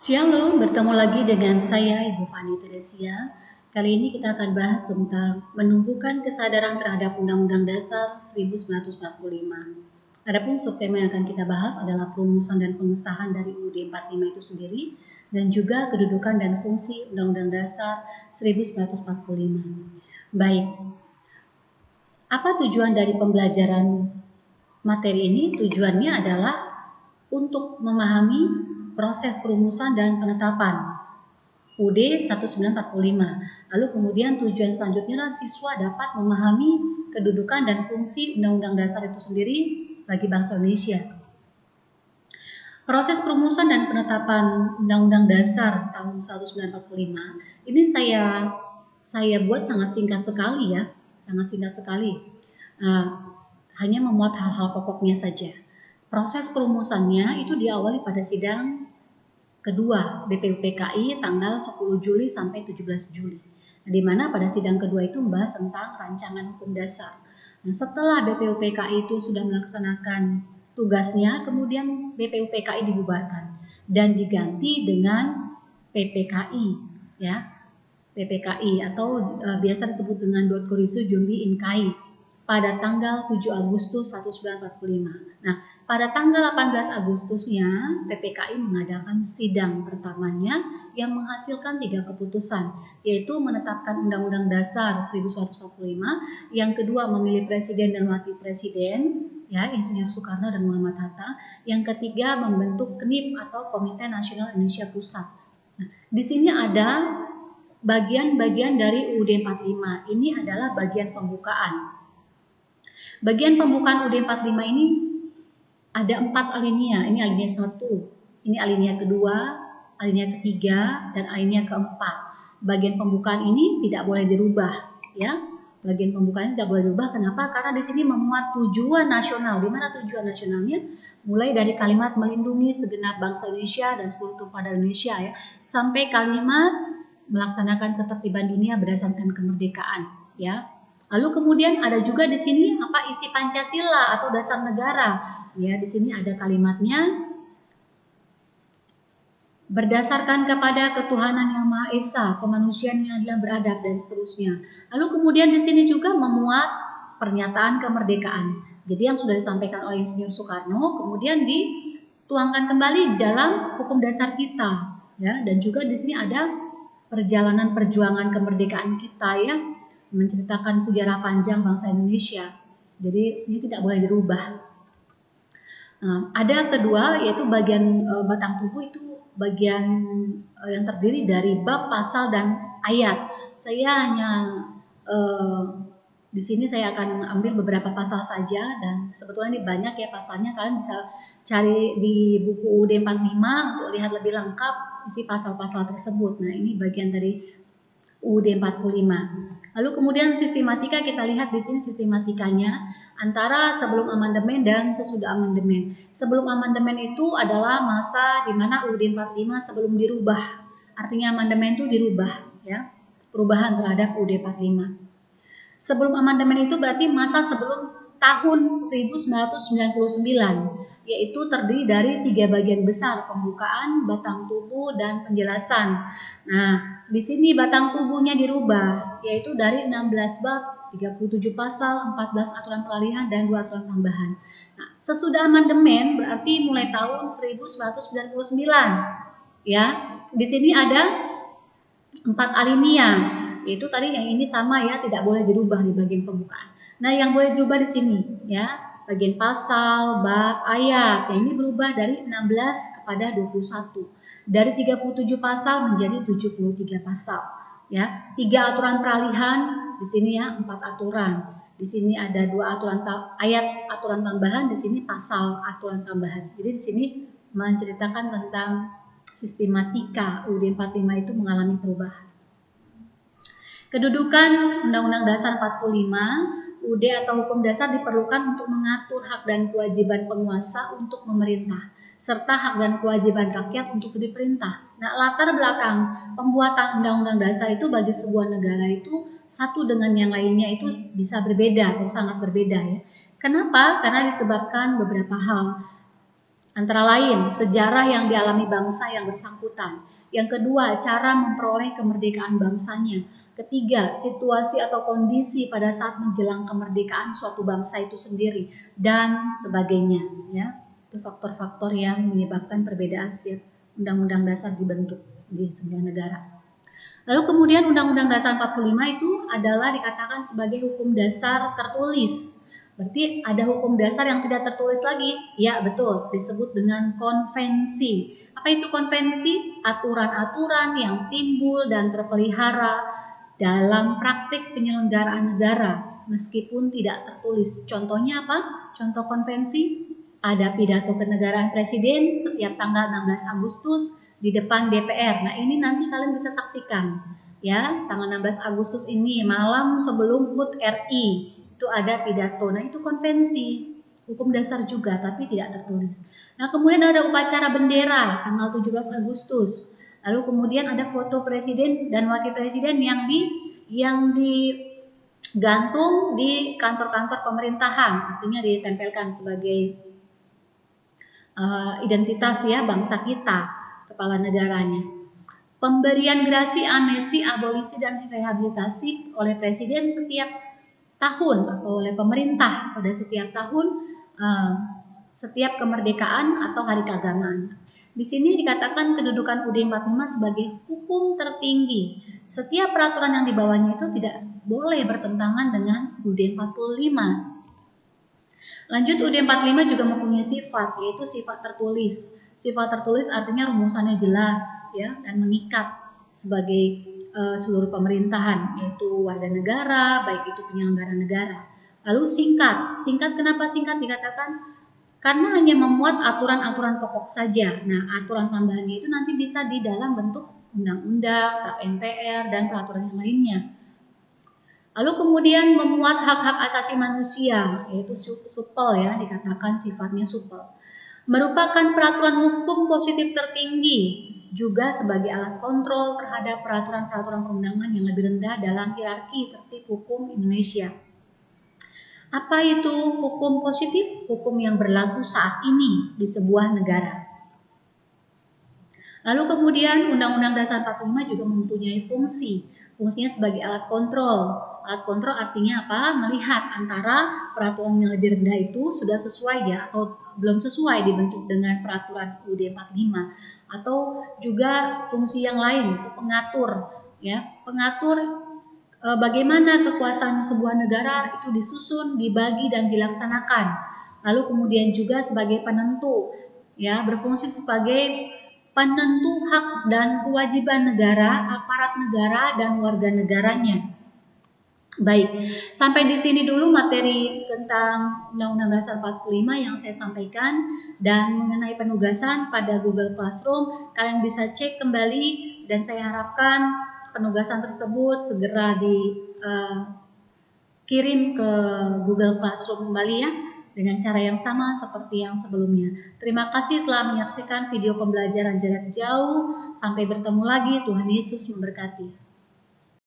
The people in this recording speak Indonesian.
Shalom, bertemu lagi dengan saya Ibu Fani Teresia. Kali ini kita akan bahas tentang menumbuhkan kesadaran terhadap Undang-Undang Dasar 1945. Adapun subtema yang akan kita bahas adalah perumusan dan pengesahan dari UUD 45 itu sendiri dan juga kedudukan dan fungsi Undang-Undang Dasar 1945. Baik, apa tujuan dari pembelajaran materi ini? Tujuannya adalah untuk memahami proses perumusan dan penetapan UUD 1945. Lalu kemudian tujuan selanjutnya adalah siswa dapat memahami kedudukan dan fungsi Undang-Undang Dasar itu sendiri bagi bangsa Indonesia. Proses perumusan dan penetapan Undang-Undang Dasar tahun 1945 ini saya buat sangat singkat sekali ya, sangat singkat sekali. Hanya memuat hal-hal pokoknya saja. Proses perumusannya itu diawali pada sidang kedua BPUPKI tanggal 10 Juli sampai 17 Juli. Di mana pada sidang kedua itu membahas tentang rancangan hukum dasar. Nah, setelah BPUPKI itu sudah melaksanakan tugasnya, kemudian BPUPKI dibubarkan dan diganti dengan PPKI, ya. PPKI atau biasa disebut dengan Dotkoritsu Jumbi Inkai pada tanggal 7 Agustus 1945. Nah, pada tanggal 18 Agustusnya PPKI mengadakan sidang pertamanya yang menghasilkan 3 keputusan, yaitu menetapkan Undang-Undang Dasar 1945, yang kedua memilih presiden dan wakil presiden, ya, Insinyur Soekarno dan Muhammad Hatta, yang ketiga membentuk KNIP atau Komite Nasional Indonesia Pusat. Nah, di sini ada bagian-bagian dari UUD 45. Ini adalah bagian pembukaan. Bagian pembukaan UUD 45 ini ada 4 alinea. Ini alinea 1, ini alinea kedua, alinea ketiga, dan alinea keempat. Bagian pembukaan ini tidak boleh dirubah, ya. Bagian pembukaan ini tidak boleh dirubah. Kenapa? Karena di sini memuat tujuan nasional. Di mana tujuan nasionalnya? Mulai dari kalimat melindungi segenap bangsa Indonesia dan seluruh tumpah darah Indonesia, ya, sampai kalimat melaksanakan ketertiban dunia berdasarkan kemerdekaan, ya. Lalu kemudian ada juga di sini apa isi Pancasila atau dasar negara. Ya, di sini ada kalimatnya berdasarkan kepada ketuhanan yang Maha Esa, kemanusiaan yang adil dan beradab, dan seterusnya. Lalu kemudian di sini juga memuat pernyataan kemerdekaan. Jadi yang sudah disampaikan oleh Insinyur Soekarno kemudian dituangkan kembali dalam hukum dasar kita, ya. Dan juga di sini ada perjalanan perjuangan kemerdekaan kita, ya, menceritakan sejarah panjang bangsa Indonesia. Jadi ini tidak boleh dirubah. Ada kedua yaitu bagian batang tubuh, itu bagian yang terdiri dari bab, pasal, dan ayat. Saya hanya di sini saya akan ambil beberapa pasal saja, dan sebetulnya ini banyak ya pasalnya. Kalian bisa cari di buku UUD 45 untuk lihat lebih lengkap isi pasal-pasal tersebut. Nah, ini bagian dari UUD 45. Lalu kemudian sistematika, kita lihat di sini sistematikanya antara sebelum amandemen dan sesudah amandemen. Sebelum amandemen itu adalah masa di mana UUD 45 sebelum dirubah. Artinya amandemen itu dirubah, ya. Perubahan terhadap UUD 45. Sebelum amandemen itu berarti masa sebelum tahun 1999, yaitu terdiri dari 3 bagian besar: pembukaan, batang tubuh, dan penjelasan. Nah, di sini batang tubuhnya dirubah, yaitu dari 16 bab, 37 pasal, 14 aturan peralihan, dan 2 aturan tambahan. Nah, sesudah amandemen berarti mulai tahun 1999, ya. Di sini ada 4 alinea, yaitu tadi yang ini sama ya, tidak boleh dirubah di bagian pembukaan. Nah, yang boleh dirubah di sini, ya, bagian pasal, bab, ayat. Yang ini berubah dari 16 kepada 21. Dari 37 pasal menjadi 73 pasal, ya. 3 aturan peralihan di sini, ya, 4 aturan. Di sini ada 2 aturan ayat aturan tambahan, di sini pasal aturan tambahan. Jadi di sini menceritakan tentang sistematika UUD 45 itu mengalami perubahan. Kedudukan Undang-Undang Dasar 45, UUD atau hukum dasar diperlukan untuk mengatur hak dan kewajiban penguasa untuk memerintah, serta hak dan kewajiban rakyat untuk diperintah. Nah, latar belakang pembuatan Undang-Undang Dasar itu bagi sebuah negara itu satu dengan yang lainnya itu bisa berbeda atau sangat berbeda, ya. Kenapa? Karena disebabkan beberapa hal. Antara lain, sejarah yang dialami bangsa yang bersangkutan. Yang kedua, cara memperoleh kemerdekaan bangsanya. Ketiga, situasi atau kondisi pada saat menjelang kemerdekaan suatu bangsa itu sendiri, dan sebagainya. Ya, itu faktor-faktor yang menyebabkan perbedaan setiap undang-undang dasar dibentuk di sebuah negara. Lalu kemudian Undang-Undang Dasar 45 itu adalah dikatakan sebagai hukum dasar tertulis. Berarti ada hukum dasar yang tidak tertulis lagi? Ya, betul, disebut dengan konvensi. Apa itu konvensi? Aturan-aturan yang timbul dan terpelihara dalam praktik penyelenggaraan negara meskipun tidak tertulis. Contohnya apa? Contoh konvensi, ada pidato kenegaraan presiden setiap tanggal 16 Agustus di depan DPR. Nah, ini nanti kalian bisa saksikan ya, tanggal 16 Agustus ini malam sebelum HUT RI itu ada pidato. Nah, itu konvensi, hukum dasar juga tapi tidak tertulis. Nah, kemudian ada upacara bendera tanggal 17 Agustus. Lalu kemudian ada foto presiden dan wakil presiden yang digantung di kantor-kantor pemerintahan, artinya ditempelkan sebagai identitas ya bangsa kita, kepala negaranya. Pemberian gerasi, amnesti, abolisi, dan rehabilitasi oleh presiden setiap tahun atau oleh pemerintah pada setiap tahun, setiap kemerdekaan atau hari keagamaan. Di sini dikatakan kedudukan UUD 45 sebagai hukum tertinggi. Setiap peraturan yang dibawahnya itu tidak boleh bertentangan dengan UUD 45. Lanjut, UUD 45 juga mempunyai sifat, yaitu sifat tertulis. Sifat tertulis artinya rumusannya jelas ya dan mengikat sebagai seluruh pemerintahan, yaitu warga negara, baik itu penyelenggara negara. Lalu singkat. Singkat kenapa singkat dikatakan? Karena hanya memuat aturan-aturan pokok saja. Nah, aturan tambahannya itu nanti bisa di dalam bentuk undang-undang, tap MPR, dan peraturan yang lainnya. Lalu kemudian memuat hak-hak asasi manusia, yaitu supel ya, dikatakan sifatnya supel. Merupakan peraturan hukum positif tertinggi, juga sebagai alat kontrol terhadap peraturan-peraturan perundangan yang lebih rendah dalam hierarki tertib hukum Indonesia. Apa itu hukum positif? Hukum yang berlaku saat ini di sebuah negara. Lalu kemudian Undang-Undang Dasar 45 juga mempunyai fungsinya sebagai alat kontrol. Alat kontrol artinya apa? Melihat antara peraturan yang lebih rendah itu sudah sesuai ya atau belum sesuai dibentuk dengan peraturan UUD 45, atau juga fungsi yang lain itu pengatur ya, pengatur bagaimana kekuasaan sebuah negara itu disusun, dibagi dan dilaksanakan. Lalu kemudian juga sebagai penentu ya, berfungsi sebagai penentu hak dan kewajiban negara, aparat negara dan warga negaranya. Baik, sampai di sini dulu materi tentang Undang-Undang Dasar 45 yang saya sampaikan, dan mengenai penugasan pada Google Classroom kalian bisa cek kembali dan saya harapkan penugasan tersebut segera dikirim ke Google Classroom kembali ya dengan cara yang sama seperti yang sebelumnya. Terima kasih telah menyaksikan video pembelajaran jarak jauh. Sampai bertemu lagi, Tuhan Yesus memberkati.